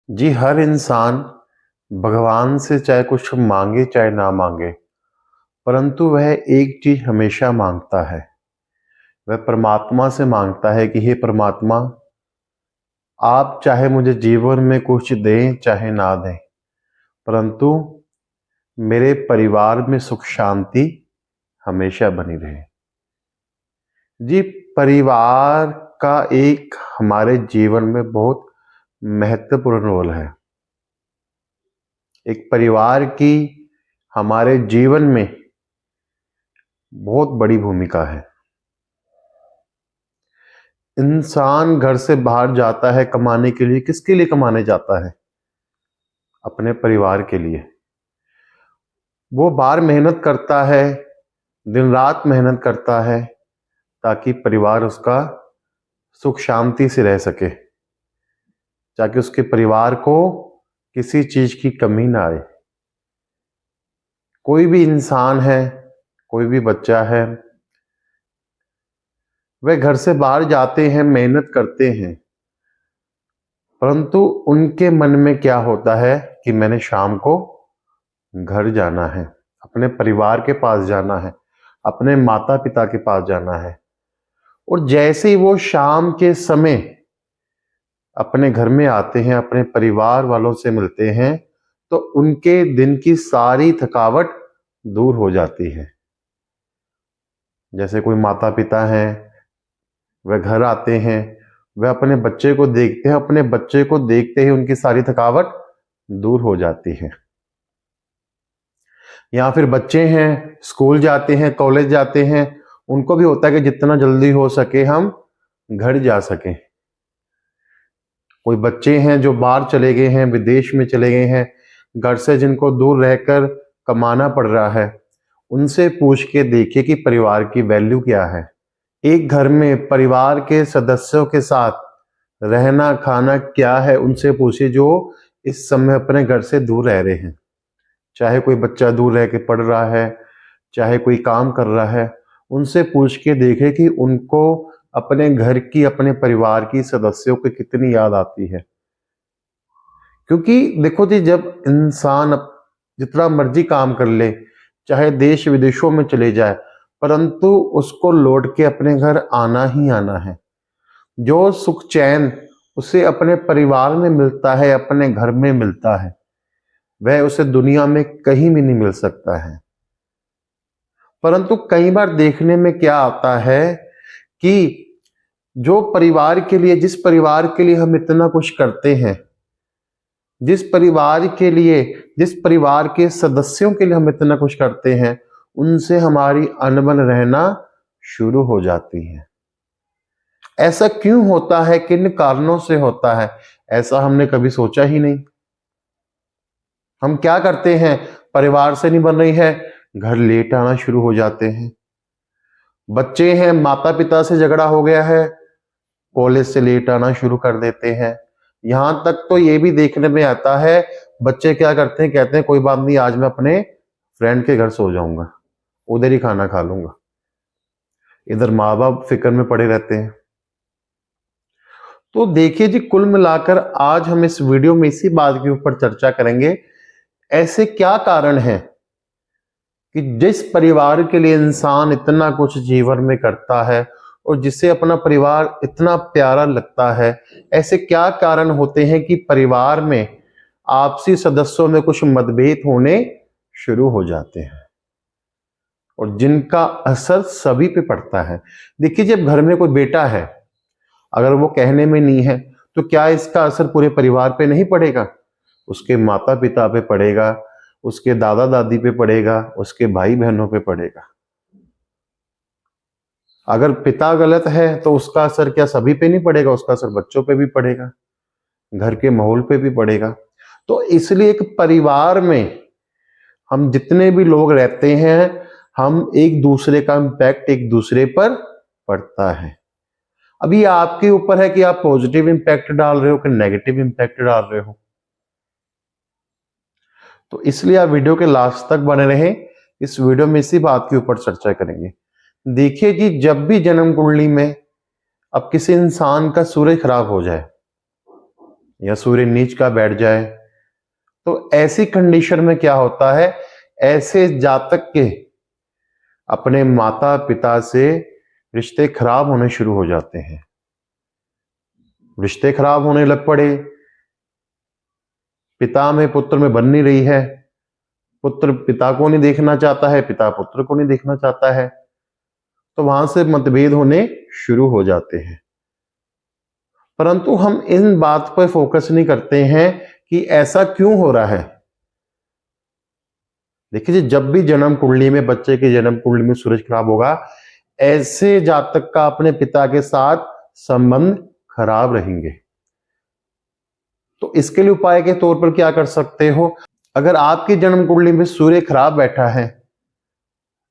जी, हर इंसान भगवान से चाहे कुछ मांगे चाहे ना मांगे, परंतु वह एक चीज हमेशा मांगता है। वह परमात्मा से मांगता है कि हे परमात्मा, आप चाहे मुझे जीवन में कुछ दें चाहे ना दें, परंतु मेरे परिवार में सुख शांति हमेशा बनी रहे। जी, परिवार का एक हमारे जीवन में बहुत महत्वपूर्ण रोल है। एक परिवार की हमारे जीवन में बहुत बड़ी भूमिका है। इंसान घर से बाहर जाता है कमाने के लिए। किसके लिए कमाने जाता है? अपने परिवार के लिए। वो बाहर मेहनत करता है, दिन रात मेहनत करता है ताकि परिवार उसका सुख शांति से रह सके, ताकि उसके परिवार को किसी चीज की कमी ना आए। कोई भी इंसान है, कोई भी बच्चा है, वे घर से बाहर जाते हैं, मेहनत करते हैं, परंतु उनके मन में क्या होता है कि मैंने शाम को घर जाना है, अपने परिवार के पास जाना है, अपने माता पिता के पास जाना है। और जैसे ही वो शाम के समय अपने घर में आते हैं, अपने परिवार वालों से मिलते हैं, तो उनके दिन की सारी थकावट दूर हो जाती है। जैसे कोई माता पिता हैं, वह घर आते हैं, वह अपने बच्चे को देखते हैं, अपने बच्चे को देखते ही उनकी सारी थकावट दूर हो जाती है। या फिर बच्चे हैं, स्कूल जाते हैं, कॉलेज जाते हैं, उनको भी होता है कि जितना जल्दी हो सके हम घर जा सकें। कोई बच्चे हैं जो बाहर चले गए हैं, विदेश में चले गए हैं, घर से जिनको दूर रहकर कमाना पड़ रहा है, उनसे पूछ के देखिए कि परिवार की वैल्यू क्या है। एक घर में परिवार के सदस्यों के साथ रहना खाना क्या है, उनसे पूछिए जो इस समय अपने घर से दूर रह रहे हैं। चाहे कोई बच्चा दूर रह के पढ़ रहा है, चाहे कोई काम कर रहा है, उनसे पूछ के देखें कि उनको अपने घर की, अपने परिवार की सदस्यों की कितनी याद आती है। क्योंकि देखो जी, जब इंसान जितना मर्जी काम कर ले, चाहे देश विदेशों में चले जाए, परंतु उसको लौट के अपने घर आना ही आना है। जो सुख चैन उसे अपने परिवार में मिलता है, अपने घर में मिलता है, वह उसे दुनिया में कहीं भी नहीं मिल सकता है। परंतु कई बार देखने में क्या आता है कि जो परिवार के लिए, जिस परिवार के लिए हम इतना कुछ करते हैं, जिस परिवार के लिए, जिस परिवार के सदस्यों के लिए हम इतना कुछ करते हैं, उनसे हमारी अनबन रहना शुरू हो जाती है। ऐसा क्यों होता है? किन कारणों से होता है? ऐसा हमने कभी सोचा ही नहीं। हम क्या करते हैं? परिवार से नहीं बन रही है, घर लेट आना शुरू हो जाते हैं। बच्चे हैं, माता पिता से झगड़ा हो गया है, कॉलेज से लेट आना शुरू कर देते हैं। यहां तक तो ये भी देखने में आता है, बच्चे क्या करते हैं, कहते हैं कोई बात नहीं, आज मैं अपने फ्रेंड के घर सो जाऊंगा, उधर ही खाना खा लूंगा। इधर माँ बाप फिक्र में पड़े रहते हैं। तो देखिए जी, कुल मिलाकर आज हम इस वीडियो में इसी बात के ऊपर चर्चा करेंगे, ऐसे क्या कारण हैं कि जिस परिवार के लिए इंसान इतना कुछ जीवन में करता है और जिसे अपना परिवार इतना प्यारा लगता है, ऐसे क्या कारण होते हैं कि परिवार में आपसी सदस्यों में कुछ मतभेद होने शुरू हो जाते हैं और जिनका असर सभी पे पड़ता है। देखिए, जब घर में कोई बेटा है, अगर वो कहने में नहीं है, तो क्या इसका असर पूरे परिवार पे नहीं पड़ेगा? उसके माता पिता पे पड़ेगा, उसके दादा दादी पे पड़ेगा, उसके भाई बहनों पे पड़ेगा। अगर पिता गलत है तो उसका असर क्या सभी पे नहीं पड़ेगा? उसका असर बच्चों पे भी पड़ेगा, घर के माहौल पे भी पड़ेगा। तो इसलिए एक परिवार में हम जितने भी लोग रहते हैं, हम एक दूसरे का इम्पैक्ट एक दूसरे पर पड़ता है। अभी आपके ऊपर है कि आप पॉजिटिव इम्पैक्ट डाल रहे हो कि नेगेटिव इम्पैक्ट डाल रहे हो। तो इसलिए आप वीडियो के लास्ट तक बने रहें। इस वीडियो में इसी बात के ऊपर चर्चा करेंगे। देखिए कि जब भी जन्म कुंडली में अब किसी इंसान का सूर्य खराब हो जाए, या सूर्य नीच का बैठ जाए, तो ऐसी कंडीशन में क्या होता है, ऐसे जातक के अपने माता पिता से रिश्ते खराब होने शुरू हो जाते हैं। रिश्ते खराब होने लग पड़े, पिता में पुत्र में बन नहीं रही है, पुत्र पिता को नहीं देखना चाहता है, पिता पुत्र को नहीं देखना चाहता है, तो वहां से मतभेद होने शुरू हो जाते हैं। परंतु हम इन बात पर फोकस नहीं करते हैं कि ऐसा क्यों हो रहा है। देखिए, जब भी जन्म कुंडली में, बच्चे के जन्म कुंडली में सूरज खराब होगा, ऐसे जातक का अपने पिता के साथ संबंध खराब रहेंगे। तो इसके लिए उपाय के तौर पर क्या कर सकते हो, अगर आपकी जन्म कुंडली में सूर्य खराब बैठा है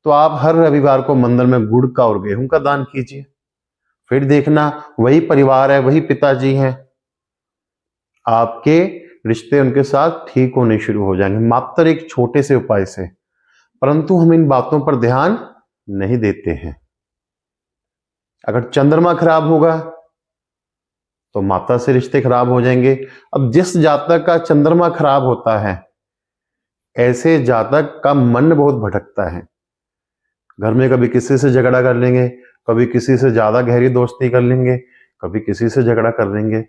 तो आप हर रविवार को मंदिर में गुड़ का और गेहूं का दान कीजिए। फिर देखना, वही परिवार है, वही पिताजी हैं, आपके रिश्ते उनके साथ ठीक होने शुरू हो जाएंगे, मात्र एक छोटे से उपाय से। परंतु हम इन बातों पर ध्यान नहीं देते हैं। अगर चंद्रमा खराब होगा तो माता से रिश्ते खराब हो जाएंगे। अब जिस जातक का चंद्रमा खराब होता है, ऐसे जातक का मन बहुत भटकता है। घर में कभी किसी से झगड़ा कर लेंगे, कभी किसी से ज्यादा गहरी दोस्ती कर लेंगे, कभी किसी से झगड़ा कर लेंगे,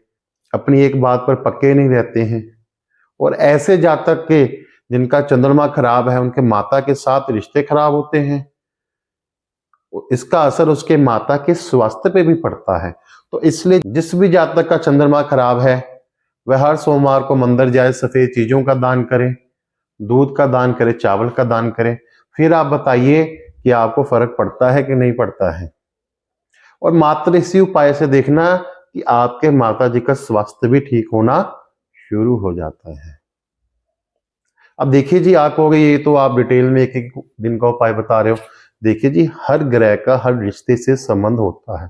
अपनी एक बात पर पक्के नहीं रहते हैं। और ऐसे जातक के जिनका चंद्रमा खराब है, उनके माता के साथ रिश्ते खराब होते हैं, इसका असर उसके माता के स्वास्थ्य पे भी पड़ता है। तो इसलिए जिस भी जातक का चंद्रमा खराब है, वह हर सोमवार को मंदिर जाए, सफेद चीजों का दान करें, दूध का दान करें, चावल का दान करें। फिर आप बताइए कि आपको फर्क पड़ता है कि नहीं पड़ता है। और मात्र इसी उपाय से देखना कि आपके माता जी का स्वास्थ्य भी ठीक होना शुरू हो जाता है। अब देखिए जी, आप कहोगे ये तो आप डिटेल में एक एक दिन का उपाय बता रहे हो। देखिए जी, हर ग्रह का हर रिश्ते से संबंध होता है,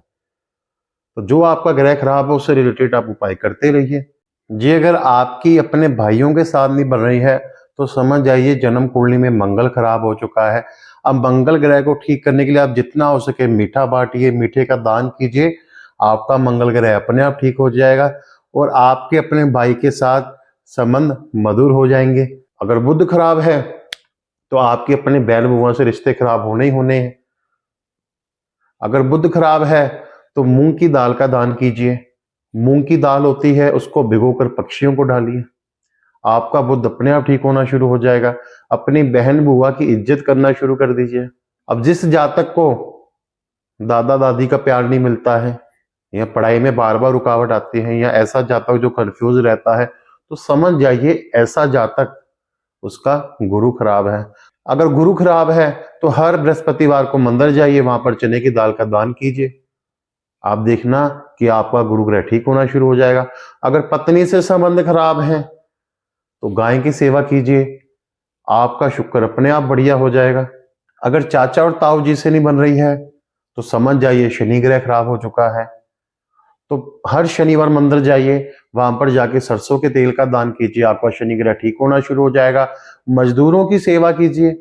तो जो आपका ग्रह खराब है उससे रिलेटेड आप उपाय करते रहिए जी। अगर आपकी अपने भाइयों के साथ नहीं बन रही है तो समझ जाइए जन्म कुंडली में मंगल खराब हो चुका है। अब मंगल ग्रह को ठीक करने के लिए आप जितना हो सके मीठा बांटिए, मीठे का दान कीजिए, आपका मंगल ग्रह अपने आप ठीक हो जाएगा और आपके अपने भाई के साथ संबंध मधुर हो जाएंगे। अगर बुध खराब है तो आपके अपने बैल बुआ से रिश्ते खराब होने ही होने हैं। अगर बुध खराब है तो मूंग की दाल का दान कीजिए। मूंग की दाल होती है, उसको भिगोकर पक्षियों को डालिए, आपका बुध अपने आप ठीक होना शुरू हो जाएगा। अपनी बहन बुआ की इज्जत करना शुरू कर दीजिए। अब जिस जातक को दादा दादी का प्यार नहीं मिलता है, या पढ़ाई में बार बार रुकावट आती है, या ऐसा जातक जो कंफ्यूज रहता है, तो समझ जाइए ऐसा जातक, उसका गुरु खराब है। अगर गुरु खराब है तो हर बृहस्पतिवार को मंदिर जाइए, वहां पर चने की दाल का दान कीजिए, आप देखना कि आपका गुरु ग्रह ठीक होना शुरू हो जाएगा। अगर पत्नी से संबंध खराब है तो गाय की सेवा कीजिए, आपका शुक्र अपने आप बढ़िया हो जाएगा। अगर चाचा और ताऊ जी से नहीं बन रही है तो समझ जाइए शनि ग्रह खराब हो चुका है। तो हर शनिवार मंदिर जाइए, वहां पर जाके सरसों के तेल का दान कीजिए, आपका शनि ग्रह ठीक होना शुरू हो जाएगा। मजदूरों की सेवा कीजिए,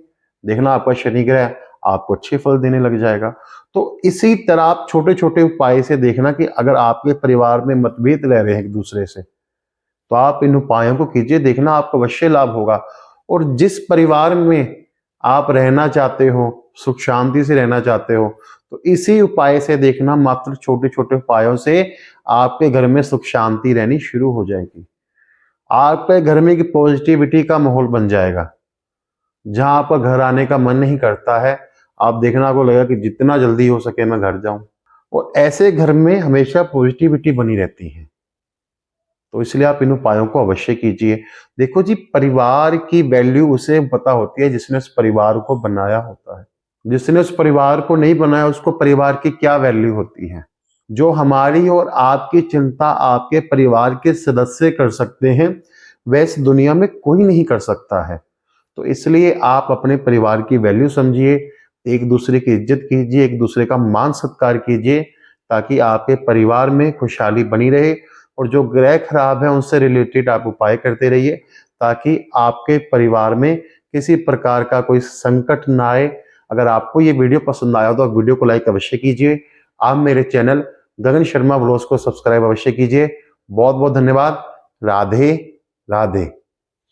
देखना आपका शनि ग्रह आपको अच्छे फल देने लग जाएगा। तो इसी तरह आप छोटे छोटे उपाय से देखना कि अगर आपके परिवार में मतभेद रह रहे हैं एक दूसरे से, तो आप इन उपायों को कीजिए, देखना आपको अवश्य लाभ होगा। और जिस परिवार में आप रहना चाहते हो, सुख शांति से रहना चाहते हो, तो इसी उपाय से देखना, मात्र छोटे छोटे उपायों से आपके घर में सुख शांति रहनी शुरू हो जाएगी। आपके घर में एक पॉजिटिविटी का माहौल बन जाएगा। जहां आपका घर आने का मन नहीं करता है, आप देखना आपको लगेगा कि जितना जल्दी हो सके मैं घर जाऊं। और ऐसे घर में हमेशा पॉजिटिविटी बनी रहती है। तो इसलिए आप इन उपायों को अवश्य कीजिए। देखो जी, परिवार की वैल्यू उसे पता होती है जिसने उस परिवार को बनाया होता है। जिसने उस परिवार को नहीं बनाया, उसको परिवार की क्या वैल्यू होती है। जो हमारी और आपकी चिंता आपके परिवार के सदस्य कर सकते हैं, वह इस दुनिया में कोई नहीं कर सकता है। तो इसलिए आप अपने परिवार की वैल्यू समझिए, एक दूसरे की इज्जत कीजिए, एक दूसरे का मान सत्कार कीजिए, ताकि आपके परिवार में खुशहाली बनी रहे। और जो ग्रह खराब है उनसे रिलेटेड आप उपाय करते रहिए, ताकि आपके परिवार में किसी प्रकार का कोई संकट ना आए। अगर आपको ये वीडियो पसंद आया तो वीडियो को लाइक अवश्य कीजिए। आप मेरे चैनल गगन शर्मा व्लॉग्स को सब्सक्राइब अवश्य कीजिए। बहुत बहुत धन्यवाद। राधे राधे।